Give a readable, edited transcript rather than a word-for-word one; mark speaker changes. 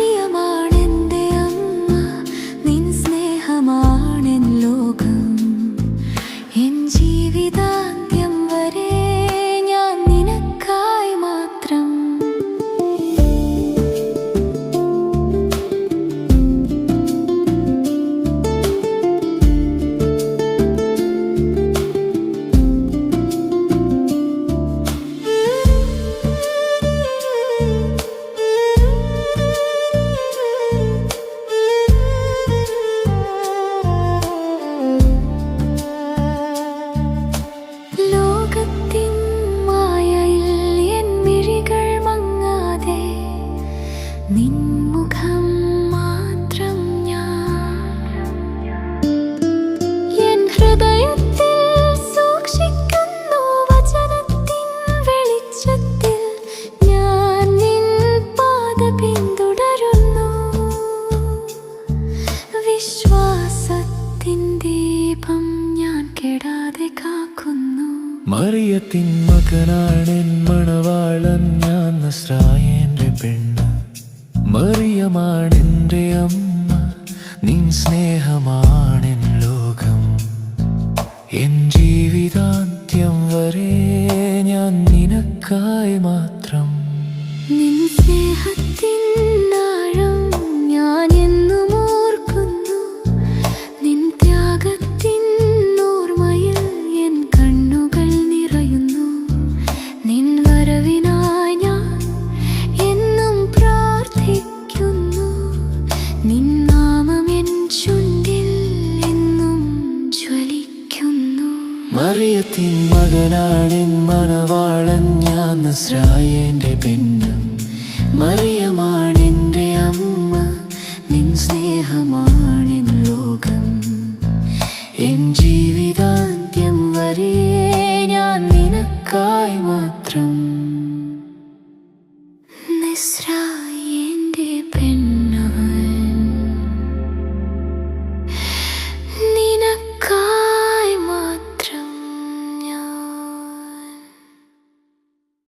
Speaker 1: മറിയമാണെന്റെ അമ്മ, നിൻ സ്നേഹമാണെൻ ലോകം. എൻ ജീവിതാന്ത്യം വരെ ഞാൻ നിനക്കായി മാത്രം. ലോകത്തിൻ മായയിൽ എൻ മിഴികൾ മങ്ങാതെ നിൻ മുഖം മാത്രം ഞാൻ എൻ ഹൃദയത്തിൽ സൂക്ഷിക്കുന്നു. വചനത്തിൻ വെളിച്ചത്തിൽ ഞാൻ നിൻ പാത പിന്തുടരുന്നു. വിശ്വാസത്തിൻ ദീപം ഞാൻ കെടാതെ കാക്കുന്നു.
Speaker 2: മറിയത്തിൻ മകനാണെൻ മണവാളൻ, ഞാൻ നസ്രായന്റെ പെണ്ണ്. മറിയമാണെന്റെ അമ്മ, നിൻ സ്നേഹമാണെൻ ലോകം. എൻ ജീവിതാന്ത്യം വരെ ഞാൻ നിനക്കായി മാത്രം.
Speaker 1: നിൻ സ്നേഹത്തിൻ ആഴം ഞാൻ എന്നും ഓർക്കുന്നു. നിൻ ത്യാഗത്തിൻ ഓർമ്മയിൽ എൻ കണ്ണുകൾ നിറയുന്നു. നിൻ വരവിനായി ഞാൻ എന്നും പ്രാർത്ഥിക്കുന്നു. നിൻ നാമം എൻ ചുണ്ടിൽ എന്നും ജ്വലിക്കുന്നു.
Speaker 2: മറിയത്തിൻ മകനാണെൻ മണവാളൻ, ഞാൻ നസ്രായന്റെ പെണ്ണ്. മറിയമാണെന്റെ അമ്മ, നിൻ സ്നേഹമാണെൻ ലോകം. എൻ